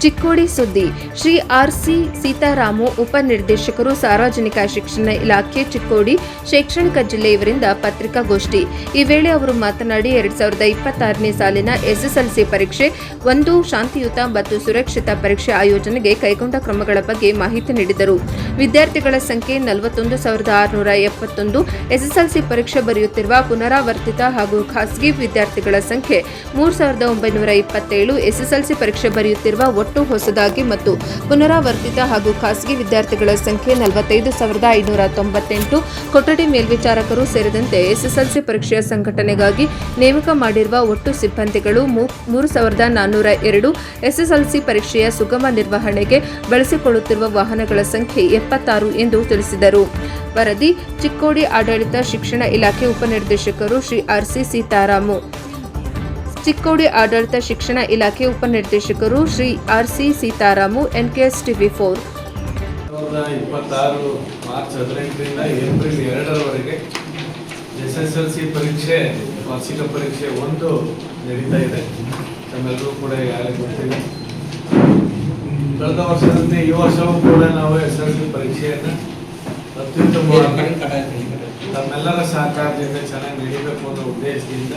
ಚಿಕ್ಕೋಡಿ ಸುದ್ದಿ. ಶ್ರೀ ಆರ್.ಸಿ. ಸೀತಾರಾಮು, ಉಪನಿರ್ದೇಶಕರು, ಸಾರ್ವಜನಿಕ ಶಿಕ್ಷಣ ಇಲಾಖೆ, ಚಿಕ್ಕೋಡಿ ಶೈಕ್ಷಣಿಕ ಜಿಲ್ಲೆ ಇವರಿಂದ ಪತ್ರಿಕಾಗೋಷ್ಠಿ. ಈ ವೇಳೆ ಅವರು ಮಾತನಾಡಿ 2026ನೇ ಸಾಲಿನ ಎಸ್ಎಸ್ಎಲ್ಸಿ ಪರೀಕ್ಷೆ ಒಂದು ಶಾಂತಿಯುತ ಮತ್ತು ಸುರಕ್ಷಿತ ಪರೀಕ್ಷೆ ಆಯೋಜನೆಗೆ ಕೈಗೊಂಡ ಕ್ರಮಗಳ ಬಗ್ಗೆ ಮಾಹಿತಿ ನೀಡಿದರು. ವಿದ್ಯಾರ್ಥಿಗಳ ಸಂಖ್ಯೆ 41,671. ಎಸ್ಎಸ್ಎಲ್ಸಿ ಪರೀಕ್ಷೆ ಬರೆಯುತ್ತಿರುವ ಪುನರಾವರ್ತಿತ ಹಾಗೂ ಖಾಸಗಿ ವಿದ್ಯಾರ್ಥಿಗಳ ಸಂಖ್ಯೆ 3,927. ಎಸ್ಎಸ್ಎಲ್ಸಿ ಪರೀಕ್ಷೆ ಬರೆಯುತ್ತಿರುವ ಒಟ್ಟು ಹೊಸದಾಗಿ ಮತ್ತು ಪುನರಾವರ್ತಿತ ಹಾಗೂ ಖಾಸಗಿ ವಿದ್ಯಾರ್ಥಿಗಳ ಸಂಖ್ಯೆ 45,598. ಕೊಠಡಿ ಮೇಲ್ವಿಚಾರಕರು ಸೇರಿದಂತೆ ಎಸ್ಎಸ್ಎಲ್ಸಿ ಪರೀಕ್ಷೆಯ ಸಂಘಟನೆಗಾಗಿ ನೇಮಕ ಮಾಡಿರುವ ಒಟ್ಟು ಸಿಬ್ಬಂದಿಗಳು 3,402. ಎಸ್ಎಸ್ಎಲ್ಸಿ ಪರೀಕ್ಷೆಯ ಸುಗಮ ನಿರ್ವಹಣೆಗೆ ಬಳಸಿಕೊಳ್ಳುತ್ತಿರುವ ವಾಹನಗಳ ಸಂಖ್ಯೆ 76 ಎಂದು ತಿಳಿಸಿದರು. ವರದಿ ಚಿಕ್ಕೋಡಿ ಆಡಳಿತ ಶಿಕ್ಷಣ ಇಲಾಖೆ ಉಪನಿರ್ದೇಶಕರು ಶ್ರೀ ಆರ್.ಸಿ. ಸೀತಾರಾಮು. ಚಿಕ್ಕೋಡಿ ಆಡಳಿತ ಶಿಕ್ಷಣ ಇಲಾಖೆ ಉಪನಿರ್ದೇಶಕರು Shri R C. Sitaramu, NKS TV4. 2026 March 18ರಿಂದ ಏಪ್ರಿಲ್ 2ರವರೆಗೆ SSLC ಪರೀಕ್ಷೆ, ವಾರ್ಷಿಕ ಪರೀಕ್ಷೆ 1 ನಡೀತಾ ಇದೆ. ತಮ್ಮೆಲ್ಲರೂ ಕೂಡ ಯಾರೇ ಗೊತ್ತಿದೆ. ಕಳೆದ ವರ್ಷದಂತೆ ಈ ವರ್ಷವೂ ಕೂಡ ನಾವು SSLC ಪರೀಕ್ಷೆಯನ್ನು ಅತ್ಯುತ್ತಮವಾಗಿ ತಮ್ಮೆಲ್ಲರ ಸಹಕಾರದಿಂದ ಚೆನ್ನಾಗಿ ನಡೀಬೇಕು ಅನ್ನೋ ಉದ್ದೇಶದಿಂದ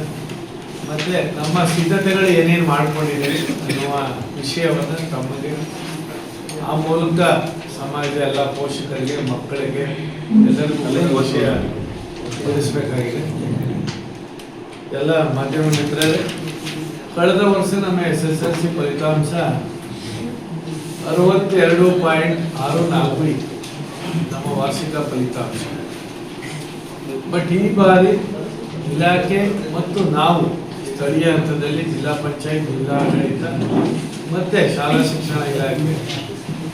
ಮತ್ತೆ ನಮ್ಮ ಸಿದ್ಧತೆಗಳು ಏನೇನು ಮಾಡ್ಕೊಂಡಿದ್ದೀವಿ ಅನ್ನುವ ವಿಷಯವನ್ನು ತಮಗೆ ಆ ಮೂಲಕ ಸಮಾಜದ ಎಲ್ಲ ಪೋಷಕರಿಗೆ, ಮಕ್ಕಳಿಗೆ ಎಲ್ಲರಿಗೂ ವಿಷಯ ತಿಳಿಸಬೇಕಾಗಿದೆ. ಎಲ್ಲ ಮಾಧ್ಯಮ ಮಿತ್ರರೇ, ಕಳೆದ ವರ್ಷ ನಮ್ಮ SSLC ಫಲಿತಾಂಶ 62.64 ಇತ್ತು ನಮ್ಮ ವಾರ್ಷಿಕ ಫಲಿತಾಂಶ. ಬಟ್ ಈ ಬಾರಿ ಇಲಾಖೆ ಮತ್ತು ನಾವು ಸ್ಥಳೀಯ ಹಂತದಲ್ಲಿ ಜಿಲ್ಲಾ ಪಂಚಾಯತ್, ಜಿಲ್ಲಾಡಳಿತ ಮತ್ತೆ ಶಾಲಾ ಶಿಕ್ಷಣ ಇಲಾಖೆ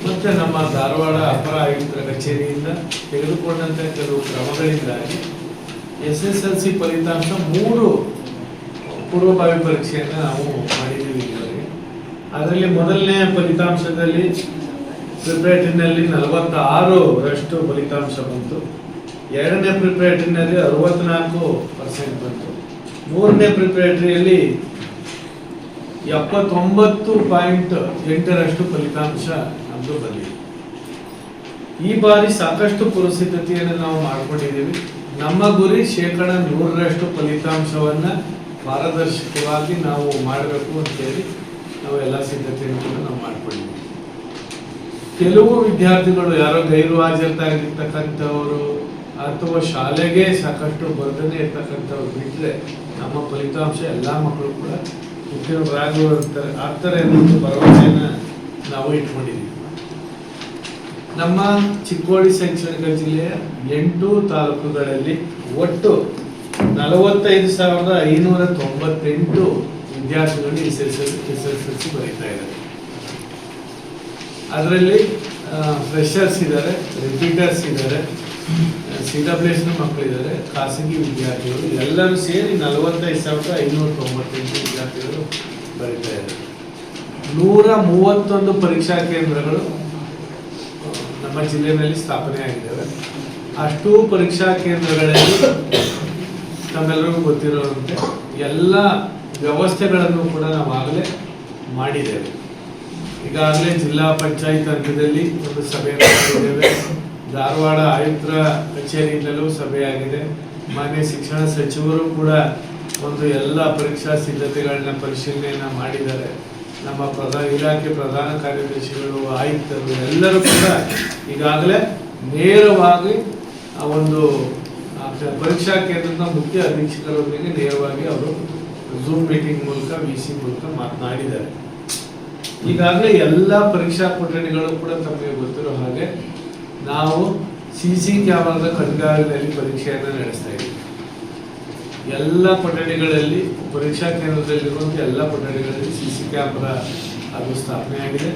ಮತ್ತೆ ನಮ್ಮ ಧಾರವಾಡ ಅಪರ ಆಯುಕ್ತರ ಕಚೇರಿಯಿಂದ ತೆಗೆದುಕೊಂಡಂತ ಕೆಲವು ಕ್ರಮಗಳಿಂದಾಗಿ SSLC ಫಲಿತಾಂಶ 3 ಪೂರ್ವಭಾವಿ ಪರೀಕ್ಷೆಯನ್ನು ನಾವು ಮಾಡಿದ್ದೀವಿ. ಅದರಲ್ಲಿ ಮೊದಲನೇ ಫಲಿತಾಂಶದಲ್ಲಿ ಪ್ರಿಪರೇಟರಿನಲ್ಲಿ 46% ಫಲಿತಾಂಶ ಬಂತು. ಎರಡನೇ ಪ್ರಿಪರೇಟರಿನಲ್ಲಿ 64% ಬಂತು. ಮೂರನೇ ಪ್ರಿಪರೇಟರಿಯಲ್ಲಿ 79.8% ಫಲಿತಾಂಶ ನಮ್ಮದು ಬಂದಿದೆ. ಈ ಬಾರಿ ಸಾಕಷ್ಟು ಪೂರ್ವಸಿದ್ಧತೆಯನ್ನು ನಾವು ಮಾಡ್ಕೊಂಡಿದ್ದೀವಿ. ನಮ್ಮ ಗುರಿ 100% ಫಲಿತಾಂಶವನ್ನು ಪಾರದರ್ಶಕವಾಗಿ ನಾವು ಮಾಡಬೇಕು ಅಂತೇಳಿ ನಾವು ಎಲ್ಲ ಸಿದ್ಧತೆಯನ್ನು ಕೂಡ ನಾವು ಮಾಡ್ಕೊಂಡಿದ್ದೀವಿ. ಕೆಲವು ವಿದ್ಯಾರ್ಥಿಗಳು ಯಾರೋ ಗೈರು ಹಾಜರಾಗಿರ್ತಕ್ಕಂಥವರು ಅಥವಾ ಶಾಲೆಗೆ ಸಾಕಷ್ಟು ಬರ್ದನೆ ಇರ್ತಕ್ಕಂಥವ್ರು ಬಿಟ್ಟರೆ ನಮ್ಮ ಫಲಿತಾಂಶ ಎಲ್ಲ ಮಕ್ಕಳು ಕೂಡ ಆಗ್ತಾರೆ ಅನ್ನೋ ಭರವಸೆಯನ್ನು ನಾವು ಇಟ್ಕೊಂಡಿದ್ದೀವಿ. ನಮ್ಮ ಚಿಕ್ಕೋಡಿ ಶೈಕ್ಷಣಿಕ ಜಿಲ್ಲೆಯ 8 ತಾಲೂಕುಗಳಲ್ಲಿ ಒಟ್ಟು 45,598 ವಿದ್ಯಾರ್ಥಿಗಳು SSLC ಬರೀತಾ ಇದ್ದಾರೆ. ಅದರಲ್ಲಿ ಫ್ರೆಷರ್ಸ್ ಇದ್ದಾರೆ, ರಿಪೀಟರ್ಸ್ ಇದ್ದಾರೆ, CWS ಮಕ್ಕಳಿದ್ದಾರೆ, ಖಾಸಗಿ ವಿದ್ಯಾರ್ಥಿಗಳು ಎಲ್ಲರೂ ಸೇರಿ 45,598 ವಿದ್ಯಾರ್ಥಿಗಳು ಬರೀತಾ ಇದ್ದಾರೆ. 131 ಪರೀಕ್ಷಾ ಕೇಂದ್ರಗಳು ನಮ್ಮ ಜಿಲ್ಲೆಯಲ್ಲಿ ಸ್ಥಾಪನೆ ಆಗಿದ್ದಾವೆ. ಅಷ್ಟೂ ಪರೀಕ್ಷಾ ಕೇಂದ್ರಗಳಲ್ಲಿ ತಮ್ಮೆಲ್ಲರಿಗೂ ಗೊತ್ತಿರುವಂತೆ ಎಲ್ಲ ವ್ಯವಸ್ಥೆಗಳನ್ನು ಕೂಡ ನಾವು ಆಗಲೇ ಮಾಡಿದ್ದೇವೆ. ಈಗಾಗಲೇ ಜಿಲ್ಲಾ ಪಂಚಾಯತ್ ಹಂತದಲ್ಲಿ ಒಂದು ಸಭೆಯನ್ನು ಮಾಡಿದ್ದೇವೆ. ಧಾರವಾಡ ಆಯುಕ್ತರ ಕಚೇರಿಯಿಂದಲೂ ಸಭೆಯಾಗಿದೆ. ಮಾನ್ಯ ಶಿಕ್ಷಣ ಸಚಿವರು ಕೂಡ ಒಂದು ಎಲ್ಲ ಪರೀಕ್ಷಾ ಸಿದ್ಧತೆಗಳನ್ನ ಪರಿಶೀಲನೆಯನ್ನು ಮಾಡಿದ್ದಾರೆ. ನಮ್ಮ ಇಲಾಖೆ ಪ್ರಧಾನ ಕಾರ್ಯದರ್ಶಿಗಳು, ಆಯುಕ್ತರು ಎಲ್ಲರೂ ಕೂಡ ಈಗಾಗಲೇ ನೇರವಾಗಿ ಒಂದು ಪರೀಕ್ಷಾ ಕೇಂದ್ರದ ಮುಖ್ಯ ಅಧೀಕ್ಷಕರೊಂದಿಗೆ ನೇರವಾಗಿ ಅವರು ಝೂಮ್ ಮೀಟಿಂಗ್ ಮೂಲಕ VC ಮೂಲಕ ಮಾತನಾಡಿದ್ದಾರೆ. ಈಗಾಗಲೇ ಎಲ್ಲ ಪರೀಕ್ಷಾ ಕೊಠಡಿಗಳು ಕೂಡ ತಮಗೆ ಗೊತ್ತಿರೋ ಹಾಗೆ ನಾವು CC ಕ್ಯಾಮರಾದ ಕಣ್ಗಾವಲಿನಲ್ಲಿ ಪರೀಕ್ಷೆಯನ್ನು ನಡೆಸ್ತಾ ಇದ್ದೀವಿ. ಎಲ್ಲ ಕೊಠಡಿಗಳಲ್ಲಿ, ಪರೀಕ್ಷಾ ಕೇಂದ್ರದಲ್ಲಿರುವಂಥ ಎಲ್ಲ ಕೊಠಡಿಗಳಲ್ಲಿ CC ಕ್ಯಾಮರಾ ಅದು ಸ್ಥಾಪನೆ ಆಗಿದೆ.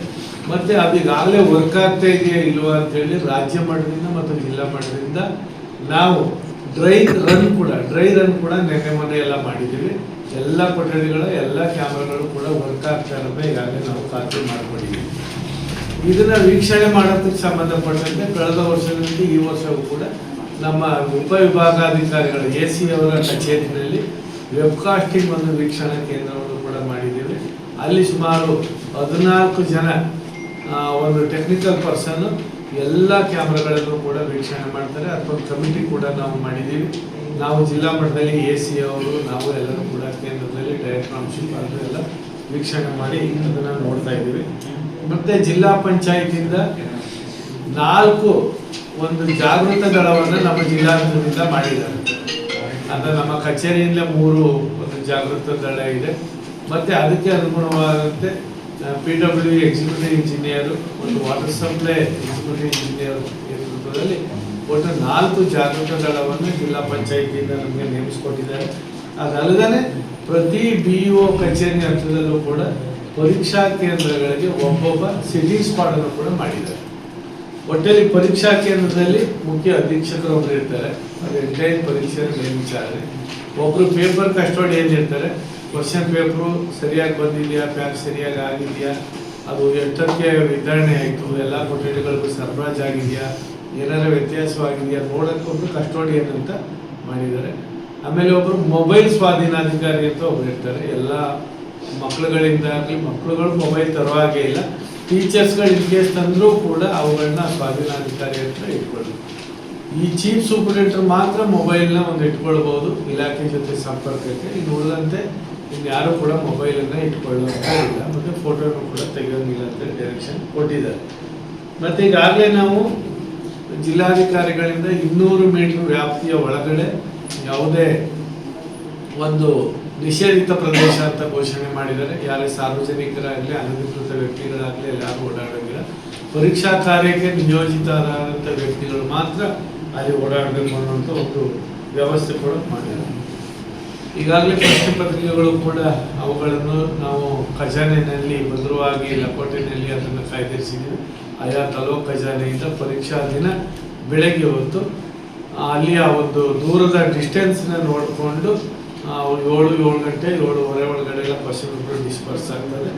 ಮತ್ತೆ ಅದು ಈಗಾಗಲೇ ವರ್ಕ್ ಆಗ್ತಾ ಇದೆಯಾ ಇಲ್ವಾ ಅಂತ ಹೇಳಿ ರಾಜ್ಯ ಮಟ್ಟದಿಂದ ಮತ್ತು ಜಿಲ್ಲಾ ಮಟ್ಟದಿಂದ ನಾವು ಡ್ರೈ ರನ್ ಕೂಡ ಮೊನ್ನೆ ಎಲ್ಲ ಮಾಡಿದ್ದೀವಿ. ಎಲ್ಲ ಕೊಠಡಿಗಳ ಎಲ್ಲ ಕ್ಯಾಮರಾಗಳು ಕೂಡ ವರ್ಕ್ ಆಗ್ತಾ ಇರೋದೇ ಈಗಾಗಲೇ ನಾವು ಖಾತ್ರಿ ಮಾಡ್ಕೊಂಡಿದ್ದೀವಿ. ಇದನ್ನ ವೀಕ್ಷಣೆ ಮಾಡೋದಕ್ಕೆ ಸಂಬಂಧಪಟ್ಟಂತೆ ಕಳೆದ ವರ್ಷದಂತೆ ಈ ವರ್ಷವೂ ಕೂಡ ನಮ್ಮ ಉಪವಿಭಾಗಾಧಿಕಾರಿಗಳ AC ಅವರ ಕಚೇರಿಯಲ್ಲಿ ವೆಬ್ಕಾಸ್ಟಿಂಗ್ ಒಂದು ವೀಕ್ಷಣಾ ಕೇಂದ್ರವನ್ನು ಕೂಡ ಮಾಡಿದ್ದೀವಿ. ಅಲ್ಲಿ ಸುಮಾರು 14 ಜನ ಒಂದು ಟೆಕ್ನಿಕಲ್ ಪರ್ಸನ್ ಎಲ್ಲ ಕ್ಯಾಮ್ರಾಗಳನ್ನು ಕೂಡ ವೀಕ್ಷಣೆ ಮಾಡ್ತಾರೆ. ಅದಕ್ಕೊಂದು ಕಮಿಟಿ ಕೂಡ ನಾವು ಮಾಡಿದ್ದೀವಿ. ನಾವು ಜಿಲ್ಲಾ ಮಟ್ಟದಲ್ಲಿ AC ಅವರು ನಾವು ಎಲ್ಲರೂ ಕೂಡ ಕೇಂದ್ರದಲ್ಲಿ ಡೈರೆಕ್ಟರ್ ಪ್ರಾಂಶುಪಾಲರು ಎಲ್ಲ ವೀಕ್ಷಣೆ ಮಾಡಿ ಅದನ್ನು ನೋಡ್ತಾ ಇದ್ದೀವಿ. ಮತ್ತು ಜಿಲ್ಲಾ ಪಂಚಾಯತಿಂದ 4 ಒಂದು ಜಾಗೃತ ದಳವನ್ನು ನಮ್ಮ ಜಿಲ್ಲಾಡಳಿತದಿಂದ ಮಾಡಿದ್ದಾರೆ. ಅಂದರೆ ನಮ್ಮ ಕಚೇರಿಯಿಂದ 3 ಒಂದು ಜಾಗೃತ ದಳ ಇದೆ. ಮತ್ತು ಅದಕ್ಕೆ ಅನುಗುಣವಾದಂತೆ PW ಎಕ್ಸಿಕ್ಯೂಟಿವ್ ಇಂಜಿನಿಯರು, ಒಂದು ವಾಟರ್ ಸಪ್ಲೈ ಎಕ್ಸಿಕ್ಯೂಟಿವ್ ಇಂಜಿನಿಯರ್ ನೇತೃತ್ವದಲ್ಲಿ ಒಟ್ಟು 4 ಜಾಗೃತ ದಳವನ್ನು ಜಿಲ್ಲಾ ಪಂಚಾಯತಿಯಿಂದ ನಮಗೆ ನೇಮಿಸಿಕೊಟ್ಟಿದ್ದಾರೆ. ಅದಲ್ಲದೆ ಪ್ರತಿ BO ಕಚೇರಿ ಹಂತದಲ್ಲೂ ಕೂಡ ಪರೀಕ್ಷಾ ಕೇಂದ್ರಗಳಿಗೆ ಒಬ್ಬೊಬ್ಬ ಸಿಟಿಂಗ್ ಸ್ಪಾಟ್ ಅನ್ನು ಕೂಡ ಮಾಡಿದ್ದಾರೆ. ಒಟ್ಟಲ್ಲಿ ಪರೀಕ್ಷಾ ಕೇಂದ್ರದಲ್ಲಿ ಮುಖ್ಯ ಅಧೀಕ್ಷಕರು ಒಬ್ಬರು ಇರ್ತಾರೆ, ಅದು ಎಂಟೈರ್ ಪರೀಕ್ಷೆ ಮೇಲ್ವಿಚಾರಣೆ. ಒಬ್ಬರು ಪೇಪರ್ ಕಸ್ಟೋಡಿಯನ್ ಇರ್ತಾರೆ, ಕ್ವಶನ್ ಪೇಪರು ಸರಿಯಾಗಿ ಬಂದಿದೆಯಾ, ಪ್ಯಾಕ್ ಸರಿಯಾಗಿ ಆಗಿದೆಯಾ, ಅದು ಎಷ್ಟಕ್ಕೆ ವಿತರಣೆ ಆಯಿತು, ಎಲ್ಲ ಕೊಠಡಿಗಳಿಗೂ ಸರಬರಾಜು ಆಗಿದೆಯಾ, ಏನಾದರೂ ವ್ಯತ್ಯಾಸವಾಗಿದೆಯಾ ನೋಡೋಕ್ಕೊಬ್ಬರು ಕಸ್ಟೋಡಿಯನ್ ಅಂತ ಮಾಡಿದ್ದಾರೆ. ಆಮೇಲೆ ಒಬ್ಬರು ಮೊಬೈಲ್ ಸ್ವಾಧೀನಾಧಿಕಾರಿ ಅಂತ ಒಬ್ರು ಇರ್ತಾರೆ. ಎಲ್ಲ ಮಕ್ಕಳುಗಳಿಂದಾಗಲಿ, ಮಕ್ಕಳುಗಳು ಮೊಬೈಲ್ ತರುವಾಗೇ ಇಲ್ಲ, ಟೀಚರ್ಸ್ಗಳು ಇನ್ ಕೇಸ್ ತಂದರೂ ಕೂಡ ಅವುಗಳನ್ನ ಸ್ವಾಧೀನಾಧಿಕಾರಿ ಅಂತ ಇಟ್ಕೊಳ್ಳಿ. ಈ ಚೀಫ್ ಸೂಪರಿಂಟೆಂಡರ್ ಮಾತ್ರ ಮೊಬೈಲ್ನ ಒಂದು ಇಟ್ಕೊಳ್ಬೋದು ಇಲಾಖೆ ಜೊತೆ ಸಂಪರ್ಕಕ್ಕೆ. ಇನ್ನು ಉಳಿದಂತೆ ಇನ್ಯಾರೂ ಕೂಡ ಮೊಬೈಲನ್ನು ಇಟ್ಕೊಳ್ಳೋಂತ ಇಲ್ಲ, ಮತ್ತು ಫೋಟೋನು ಕೂಡ ತೆಗೆಯೋಂಗಿಲ್ಲ ಅಂತ ಡೈರೆಕ್ಷನ್ ಕೊಟ್ಟಿದ್ದಾರೆ. ಮತ್ತು ಈಗಾಗಲೇ ನಾವು ಜಿಲ್ಲಾಧಿಕಾರಿಗಳಿಂದ 200 ಮೀಟರ್ ವ್ಯಾಪ್ತಿಯ ಒಳಗಡೆ ಯಾವುದೇ ಒಂದು ನಿಷೇಧಿತ ಪ್ರದೇಶ ಅಂತ ಘೋಷಣೆ ಮಾಡಿದ್ದಾರೆ. ಯಾರೇ ಸಾರ್ವಜನಿಕರಾಗಲಿ, ಅನಧಿಕೃತ ವ್ಯಕ್ತಿಗಳಾಗಲಿ ಎಲ್ಲರೂ ಓಡಾಡೋಂಗಿಲ್ಲ. ಪರೀಕ್ಷಾ ಕಾರ್ಯಕ್ಕೆ ನಿಯೋಜಿತರಾದಂಥ ವ್ಯಕ್ತಿಗಳು ಮಾತ್ರ ಅಲ್ಲಿ ಓಡಾಡಬೇಕು ಅನ್ನುವಂಥ ಒಂದು ವ್ಯವಸ್ಥೆ ಕೂಡ ಮಾಡಿದ್ದಾರೆ. ಈಗಾಗಲೇ ಪ್ರಶ್ನೆ ಪತ್ರಿಕೆಗಳು ಕೂಡ ಅವುಗಳನ್ನು ನಾವು ಖಜಾನೆಯಲ್ಲಿ ಭದ್ರವಾಗಿ ಲಕೋಟೆಯಲ್ಲಿ ಅದನ್ನು ಕಾಯ್ದಿರಿಸಿದ್ದೀವಿ. ಆಯಾ ತಾಲೂಕು ಖಜಾನೆಯಿಂದ ಪರೀಕ್ಷಾ ದಿನ ಬೆಳಗ್ಗೆ ಹೊತ್ತು ಅಲ್ಲಿಯ ಒಂದು ದೂರದ ಡಿಸ್ಟೆನ್ಸ್ನ ನೋಡಿಕೊಂಡು 7 ಗಂಟೆ 7:15 ಒಳಗಡೆ ಎಲ್ಲ ಕ್ವಶನ್ ಪೇಪರ್ ಡಿಸ್ಪರ್ಸ್ ಆಗ್ತದೆ.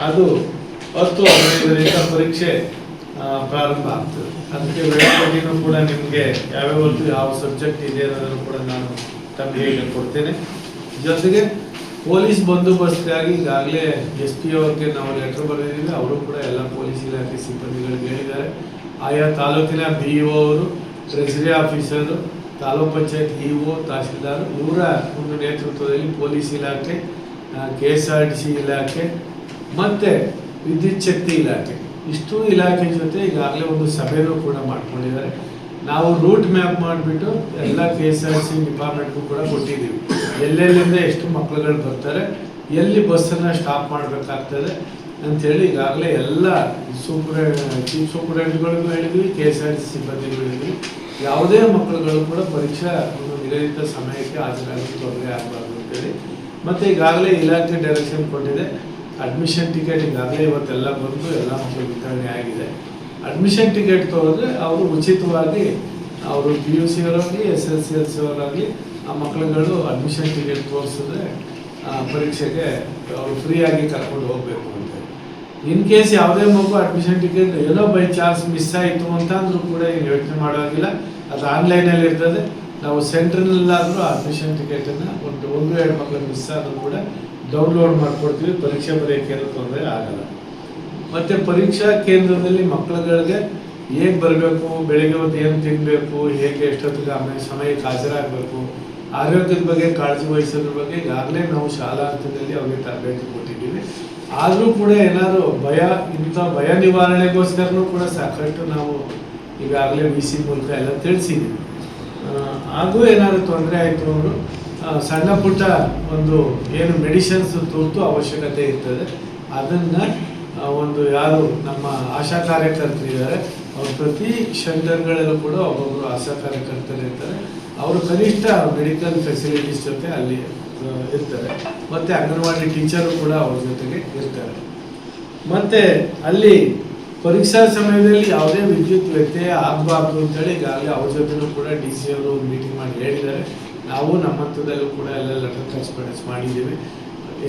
ಅದು 10:15ರಿಂದ ಪರೀಕ್ಷೆ ಪ್ರಾರಂಭ ಆಗ್ತದೆ. ಅದಕ್ಕೆ ವೇಳಾಪಟ್ಟಿನೂ ಕೂಡ ನಿಮಗೆ ಯಾವ್ಯಾವತ್ತು ಯಾವ ಸಬ್ಜೆಕ್ಟ್ ಇದೆ ಅನ್ನೋದನ್ನು ಕೂಡ ನಾನು ತಮಗೆ ಕೊಡ್ತೇನೆ. ಜೊತೆಗೆ ಪೊಲೀಸ್ ಬಂದೋಬಸ್ತ್ಗಾಗಿ ಈಗಾಗಲೇ SP ಅವ್ರಿಗೆ ನಾವು ಲೆಟರ್ ಬರೆದಿದ್ದೀವಿ. ಅವರು ಕೂಡ ಎಲ್ಲ ಪೊಲೀಸ್ ಇಲಾಖೆ ಸಿಬ್ಬಂದಿಗಳಿಗೆ ಹೇಳಿದ್ದಾರೆ. ಆಯಾ ತಾಲೂಕಿನ BO ಅವರು, treasury officer, taluk panchayat EO, tahsildar ಇವರ ಒಂದು ನೇತೃತ್ವದಲ್ಲಿ ಪೊಲೀಸ್ ಇಲಾಖೆ, KSRTC ಇಲಾಖೆ ಮತ್ತು ವಿದ್ಯುತ್ ಶಕ್ತಿ ಇಲಾಖೆ ಇಷ್ಟು ಇಲಾಖೆ ಜೊತೆ ಈಗಾಗಲೇ ಒಂದು ಸಭೆನೂ ಕೂಡ ಮಾಡ್ಕೊಂಡಿದ್ದಾರೆ. ನಾವು ರೂಟ್ ಮ್ಯಾಪ್ ಮಾಡಿಬಿಟ್ಟು ಎಲ್ಲ KSRTC ಡಿಪಾರ್ಟ್ಮೆಂಟ್ಗೂ ಕೂಡ ಕೊಟ್ಟಿದ್ದೀವಿ. ಎಲ್ಲೆಲ್ಲಿಂದ ಎಷ್ಟು ಮಕ್ಕಳುಗಳು ಬರ್ತಾರೆ, ಎಲ್ಲಿ ಬಸ್ಸನ್ನು ಸ್ಟಾಪ್ ಮಾಡಬೇಕಾಗ್ತದೆ ಅಂಥೇಳಿ ಈಗಾಗಲೇ ಎಲ್ಲ ಚೀಫ್ ಸೂಪರಿಂಟೆಂಡೆಂಟ್ಗಳಿಗೂ ಹೇಳಿದ್ವಿ, KSRTC ಸಿಬ್ಬಂದಿಗಳು ಹೇಳಿದ್ವಿ. ಯಾವುದೇ ಮಕ್ಕಳುಗಳು ಕೂಡ ಪರೀಕ್ಷಾ ಒಂದು ನಿಗದಿತ ಸಮಯಕ್ಕೆ ಹಾಜರಾಗಲು ತೊಂದರೆ ಆಗಬಾರ್ದು ಅಂತೇಳಿ. ಮತ್ತು ಈಗಾಗಲೇ ಇಲಾಖೆ ಡೈರೆಕ್ಷನ್ ಕೊಟ್ಟಿದೆ. ಅಡ್ಮಿಷನ್ ಟಿಕೆಟ್ ಈಗಾಗಲೇ ಇವತ್ತೆಲ್ಲ ಬಂದು ಎಲ್ಲ ಮಕ್ಕಳು ವಿತರಣೆ ಆಗಿದೆ. ಅಡ್ಮಿಷನ್ ಟಿಕೆಟ್ ತೊಗೊಂಡ್ರೆ ಅವರು ಉಚಿತವಾಗಿ ಅವರು PUC ಅವರಾಗಲಿ SSLC ಅವರಾಗಲಿ ಆ ಮಕ್ಕಳುಗಳು ಅಡ್ಮಿಷನ್ ಟಿಕೆಟ್ ತೋರಿಸಿದ್ರೆ ಪರೀಕ್ಷೆಗೆ ಅವರು ಫ್ರೀಯಾಗಿ ಕರ್ಕೊಂಡು ಹೋಗಬೇಕು ಅಂತ. ಇನ್ ಕೇಸ್ ಯಾವುದೇ ಮಗು ಅಡ್ಮಿಷನ್ ಟಿಕೆಟ್ ಏನೋ ಬೈ ಚಾನ್ಸ್ ಮಿಸ್ ಆಯಿತು ಅಂತ ಅಂದರೂ ಕೂಡ ಏನು ಯೋಚನೆ ಮಾಡೋಂಗಿಲ್ಲ, ಅದು ಆನ್ಲೈನಲ್ಲಿ ಇರ್ತದೆ. ನಾವು ಸೆಂಟ್ರಲ್ಲಾದರೂ ಅಡ್ಮಿಷನ್ ಟಿಕೆಟನ್ನು ಒಂದು 1-2 ಮಕ್ಕಳು ಮಿಸ್ ಆದರೂ ಕೂಡ ಡೌನ್ಲೋಡ್ ಮಾಡಿಕೊಡ್ತೀವಿ. ಪರೀಕ್ಷೆ ಬರೆಯೋಕ್ಕೇನು ತೊಂದರೆ ಆಗಲ್ಲ. ಮತ್ತು ಪರೀಕ್ಷಾ ಕೇಂದ್ರದಲ್ಲಿ ಮಕ್ಕಳುಗಳಿಗೆ ಹೇಗೆ ಬರಬೇಕು, ಬೆಳಗ್ಗೆ ಹೊತ್ತು ಏನು ತಿನ್ನಬೇಕು, ಹೇಗೆ ಎಷ್ಟೊತ್ತಿಗೆ ಸಮಯಕ್ಕೆ ಹಾಜರಾಗಬೇಕು, ಆರೋಗ್ಯದ ಬಗ್ಗೆ ಕಾಳಜಿ ವಹಿಸೋದ್ರ ಬಗ್ಗೆ ಈಗಾಗಲೇ ನಾವು ಶಾಲಾ ಹಂತದಲ್ಲಿ ಅವರಿಗೆ ತರಬೇತಿ ಕೊಟ್ಟಿದ್ದೀವಿ. ಆದರೂ ಕೂಡ ಏನಾದರೂ ಇಂಥ ಭಯ ನಿವಾರಣೆಗೋಸ್ಕರನೂ ಕೂಡ ಸಾಕಷ್ಟು ನಾವು ಈಗಾಗಲೇ VC ಮೂಲಕ ಎಲ್ಲ ತಿಳಿಸಿದ್ದೀವಿ. ಹಾಗೂ ಏನಾದರೂ ತೊಂದರೆ ಆಯಿತು ಅವರು ಸಣ್ಣ ಪುಟ್ಟ ಒಂದು ಏನು ಮೆಡಿಸಿನ್ಸ್ ತುರ್ತು ಅವಶ್ಯಕತೆ ಇರ್ತದೆ ಅದನ್ನು ಒಂದು ಯಾರು ನಮ್ಮ ಆಶಾ ಕಾರ್ಯಕರ್ತರಿದ್ದಾರೆ ಅವರು ಪ್ರತಿ ಸೆಂಟರ್ಗಳಲ್ಲೂ ಕೂಡ ಒಬ್ಬೊಬ್ಬರು ಆಶಾ ಕಾರ್ಯಕರ್ತರು ಇರ್ತಾರೆ. ಅವರು ಕನಿಷ್ಠ ಮೆಡಿಕಲ್ ಫೆಸಿಲಿಟೀಸ್ ಜೊತೆ ಅಲ್ಲಿ ಇರ್ತಾರೆ. ಮತ್ತು ಅಂಗನವಾಡಿ ಟೀಚರು ಕೂಡ ಅವ್ರ ಜೊತೆಗೆ ಇರ್ತಾರೆ. ಮತ್ತು ಅಲ್ಲಿ ಪರೀಕ್ಷಾ ಸಮಯದಲ್ಲಿ ಯಾವುದೇ ವಿದ್ಯುತ್ ವ್ಯತ್ಯಯ ಆಗಬಾರ್ದು ಅಂತೇಳಿ ಈಗಾಗಲೇ ಅವ್ರ ಜೊತೆನೂ ಕೂಡ DC ಅವರು ಮೀಟಿಂಗ್ ಮಾಡಿ ಹೇಳಿದ್ದಾರೆ. ನಾವು ನಮ್ಮ ಹಂತದಲ್ಲೂ ಕೂಡ ಎಲ್ಲ ಲೆಟರ್ ಕರೆಸ್ಪಾಂಡೆನ್ಸ್ ಮಾಡಿದ್ದೀವಿ.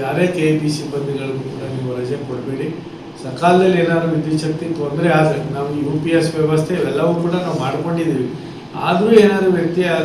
ಯಾರೇ KEP ಸಿಬ್ಬಂದಿಗಳಿಗೂ ಕೂಡ ನೀವು ರಜೆ ಕೊಡಬೇಡಿ. ಸಕಾಲದಲ್ಲಿ ಏನಾದರೂ ವಿದ್ಯುತ್ ಶಕ್ತಿ ತೊಂದರೆ ಆದರೆ ನಾವು UPS ವ್ಯವಸ್ಥೆ ಇವೆಲ್ಲವೂ ಕೂಡ ನಾವು ಮಾಡ್ಕೊಂಡಿದ್ದೀವಿ. ಆದರೂ ಏನಾದರೂ ವ್ಯತ್ಯಯ ಆದರೆ